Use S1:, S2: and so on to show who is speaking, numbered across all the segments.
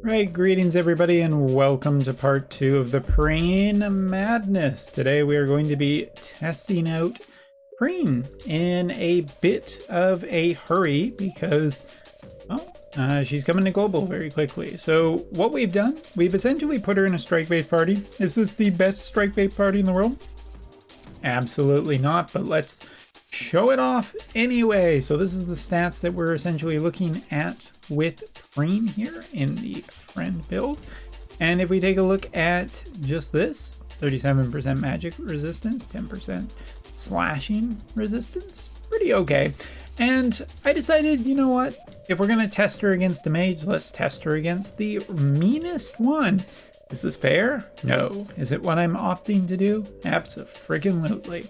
S1: Right, greetings everybody and welcome to part 2 of the Perrene madness. Today we are going to be testing out Perrene in a bit of a hurry because, well, she's coming to global very quickly. So what we've done, we've essentially put her in a strike-based party. Is this the best strike-based party in the world? Absolutely not, but let's show it off anyway. So this is the stats that we're essentially looking at with Perrene here in the friend build. And if we take a look at just this, 37% magic resistance, 10% slashing resistance, pretty okay. And I decided, you know what, if we're gonna test her against a mage, let's test her against the meanest one. Is this fair? No. Is it what I'm opting to do? Abso-friggin-lutely.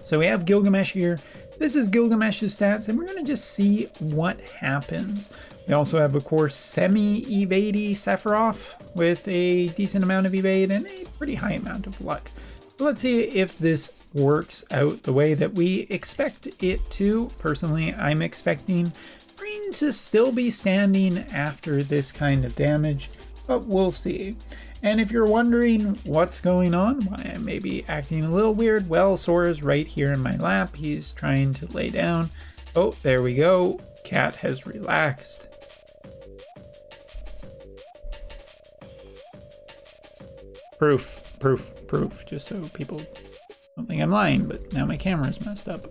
S1: So we have Gilgamesh here. This is Gilgamesh's stats, and we're going to just see what happens. We also have, of course, semi-evadey Sephiroth with a decent amount of evade and a pretty high amount of luck. So let's see if this works out the way that we expect it to. Personally, I'm expecting Perrene to still be standing after this kind of damage, but we'll see. And if you're wondering what's going on, why I may be acting a little weird, well, Sora's right here in my lap. He's trying to lay down. Oh, there we go. Cat has relaxed. Proof, just so people don't think I'm lying, but now my camera's messed up.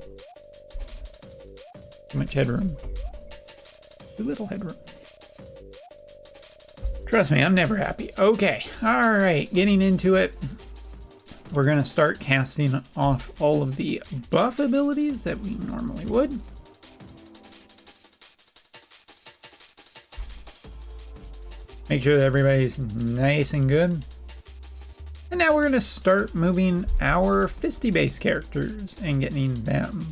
S1: Too much headroom. Too little headroom. Trust me, I'm never happy. Okay, all right, getting into it. We're gonna start casting off all of the buff abilities that we normally would. Make sure that everybody's nice and good. And now we're gonna start moving our fisty-based characters and getting them.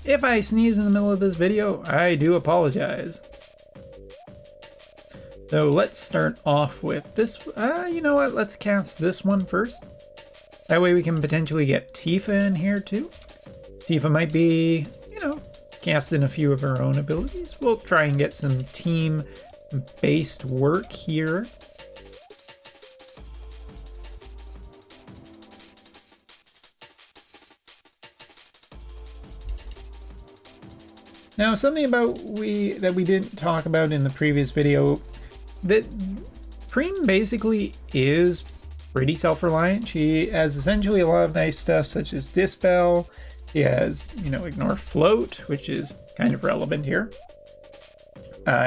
S1: If I sneeze in the middle of this video, I do apologize. So let's start off with this. You know what? Let's cast this one first. That way we can potentially get Tifa in here too. Tifa might be, you know, casting a few of her own abilities. We'll try and get some team-based work here. Now, something about that we didn't talk about in the previous video, that Perrene basically is pretty self-reliant. She has essentially a lot of nice stuff such as Dispel. She has, you know, Ignore Float, which is kind of relevant here.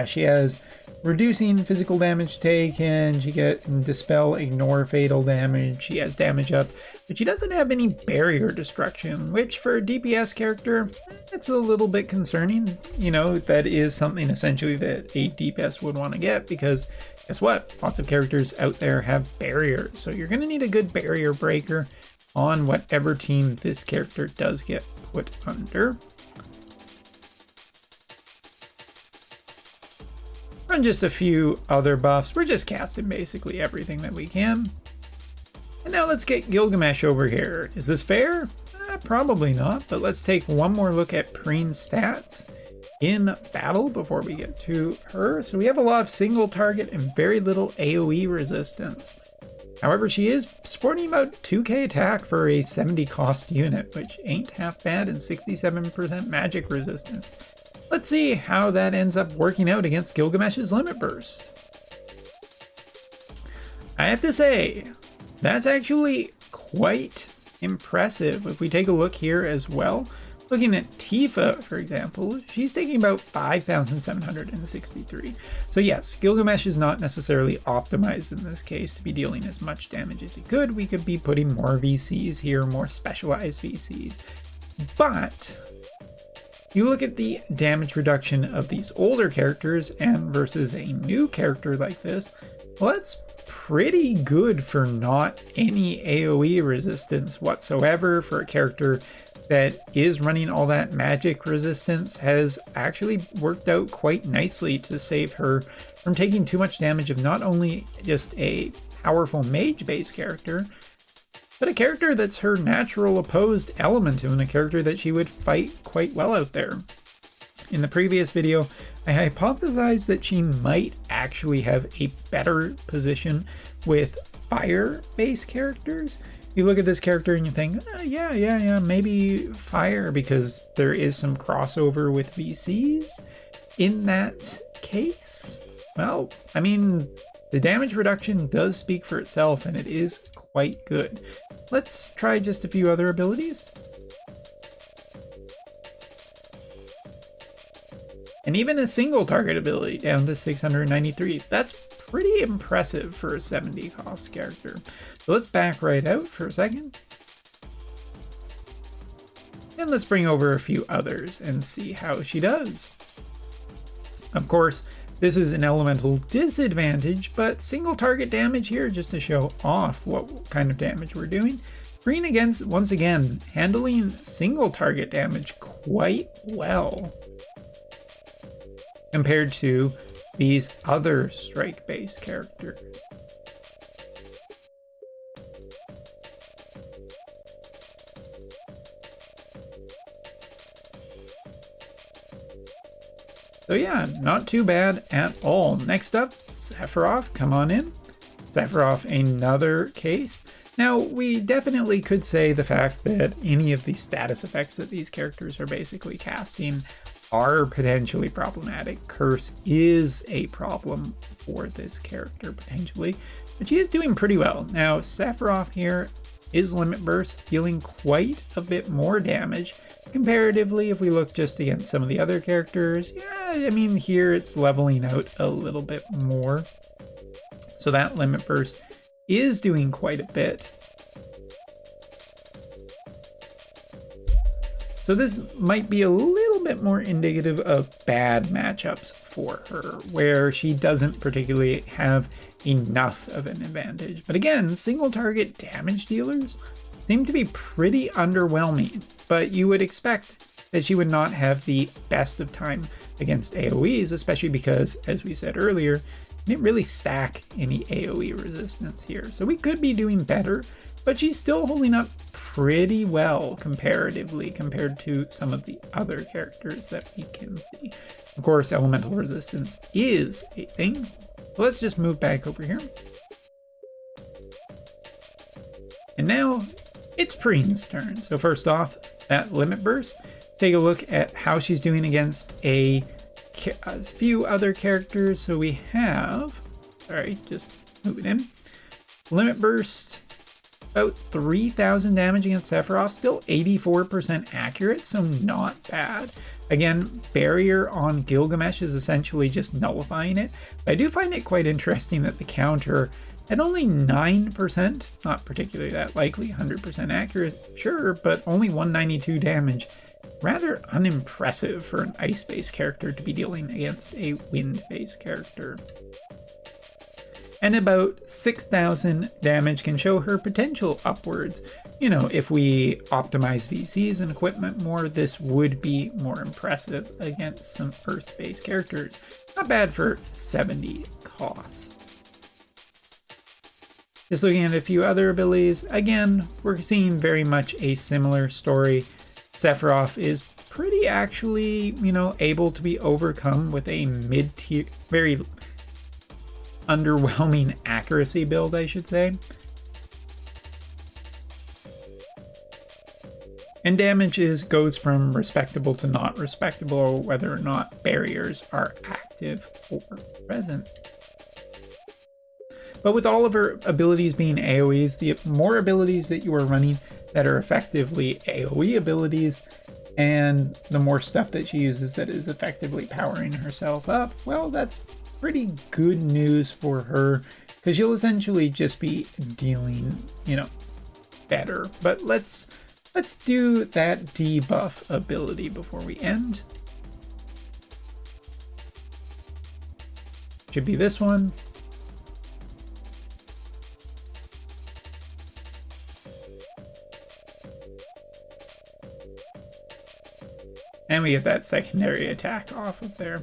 S1: She has reducing physical damage taken. She gets Dispel, Ignore fatal damage. She has damage up, but she doesn't have any barrier destruction, which for a DPS character, it's a little bit concerning. You know, that is something essentially that a DPS would want to get, because guess what? Lots of characters out there have barriers. So you're going to need a good barrier breaker on whatever team this character does get put under. Run just a few other buffs. We're just casting basically everything that we can. And now let's get Gilgamesh over here. Is this fair? Probably not, but let's take one more look at Perrene's stats in battle before we get to her. So we have a lot of single target and very little AoE resistance. However, she is sporting about 2k attack for a 70 cost unit, which ain't half bad, and 67% magic resistance. Let's see how that ends up working out against Gilgamesh's Limit Burst. I have to say, that's actually quite impressive. If we take a look here as well, looking at Tifa, for example, she's taking about 5,763. So yes, Gilgamesh is not necessarily optimized in this case to be dealing as much damage as he could. We could be putting more VCs here, more specialized VCs. But you look at the damage reduction of these older characters and versus a new character like this, well, that's pretty good for not any AoE resistance whatsoever. For a character that is running all that magic resistance, has actually worked out quite nicely to save her from taking too much damage of not only just a powerful mage-based character, but a character that's her natural opposed element to, and a character that she would fight quite well out there. In the previous video, I hypothesize that she might actually have a better position with fire-based characters. You look at this character and you think, yeah, maybe fire, because there is some crossover with VCs. In that case, well, I mean, the damage reduction does speak for itself, and it is quite good. Let's try just a few other abilities. And even a single target ability down to 693. That's pretty impressive for a 70 cost character. So let's back right out for a second. And let's bring over a few others and see how she does. Of course, this is an elemental disadvantage, but single target damage here just to show off what kind of damage we're doing. Perrene against, once again, handling single target damage quite well compared to these other strike-based characters. So yeah, not too bad at all. Next up, Sephiroth, come on in. Sephiroth, another case. Now, we definitely could say the fact that any of the status effects that these characters are basically casting are potentially problematic. Curse is a problem for this character, potentially, but she is doing pretty well. Now, Sephiroth here is Limit Burst, dealing quite a bit more damage. Comparatively, if we look just against some of the other characters, yeah, I mean, here it's leveling out a little bit more. So that Limit Burst is doing quite a bit. So this might be a little bit more indicative of bad matchups for her, where she doesn't particularly have enough of an advantage. But again, single target damage dealers seem to be pretty underwhelming, but you would expect that she would not have the best of time against AoEs, especially because, as we said earlier, she didn't really stack any AoE resistance here. So we could be doing better, but she's still holding up pretty well comparatively compared to some of the other characters that we can see. Of course, elemental resistance is a thing. So let's just move back over here. And now it's Perrene's turn. So first off, that Limit Burst. Take a look at how she's doing against a few other characters. So we have, sorry, just move it in. Limit Burst, about 3,000 damage against Sephiroth, still 84% accurate, so not bad. Again, Barrier on Gilgamesh is essentially just nullifying it. But I do find it quite interesting that the counter at only 9%, not particularly that likely, 100% accurate, sure, but only 192 damage. Rather unimpressive for an ice-based character to be dealing against a wind-based character. And about 6,000 damage can show her potential upwards. You know, if we optimize VCs and equipment more, this would be more impressive against some Earth-based characters. Not bad for 70 costs. Just looking at a few other abilities, again, we're seeing very much a similar story. Sephiroth is pretty actually, you know, able to be overcome with a mid-tier, very underwhelming accuracy build, I should say. And damage goes from respectable to not respectable, whether or not barriers are active or present. But with all of her abilities being AoEs, the more abilities that you are running that are effectively AoE abilities, and the more stuff that she uses that is effectively powering herself up, well, that's pretty good news for her, because you'll essentially just be dealing, you know, better. But let's do that debuff ability before we end. Should be this one. And we get that secondary attack off of there.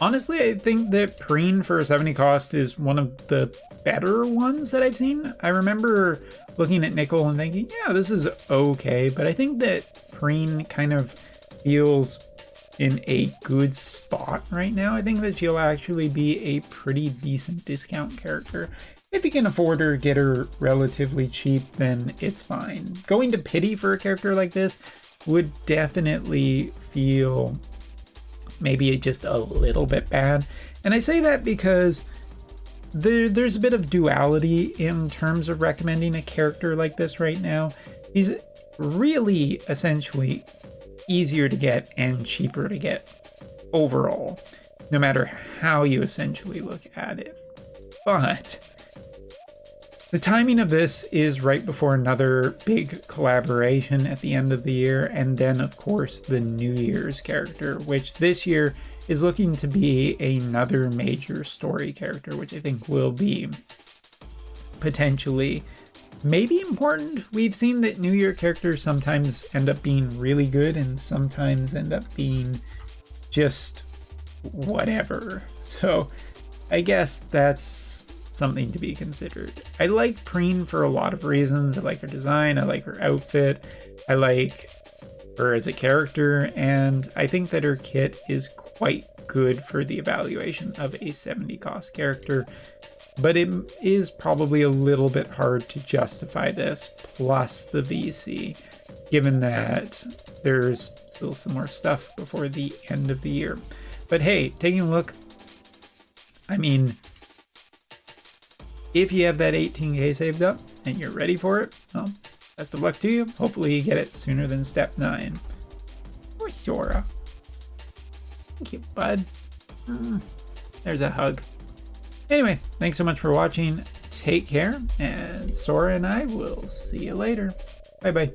S1: Honestly, I think that Perrene for 70 cost is one of the better ones that I've seen. I remember looking at Nickel and thinking, yeah, this is okay. But I think that Perrene kind of feels in a good spot right now. I think that she'll actually be a pretty decent discount character. If you can afford her, get her relatively cheap, then it's fine. Going to pity for a character like this would definitely feel maybe just a little bit bad. And I say that because there's a bit of duality in terms of recommending a character like this right now. He's really essentially easier to get and cheaper to get overall, no matter how you essentially look at it. But the timing of this is right before another big collaboration at the end of the year, and then of course the New Year's character, which this year is looking to be another major story character, which I think will be potentially maybe important. We've seen that New Year characters sometimes end up being really good and sometimes end up being just whatever. So I guess that's something to be considered. I like Perrene for a lot of reasons. I like her design, I like her outfit, I like her as a character, and I think that her kit is quite good for the evaluation of a 70 cost character. But it is probably a little bit hard to justify this plus the VC, given that there's still some more stuff before the end of the year. But hey, taking a look, I mean, if you have that 18k saved up and you're ready for it, well, best of luck to you. Hopefully you get it sooner than step 9. Or Sora. Thank you, bud. There's a hug. Anyway, thanks so much for watching. Take care, and Sora and I will see you later. Bye-bye.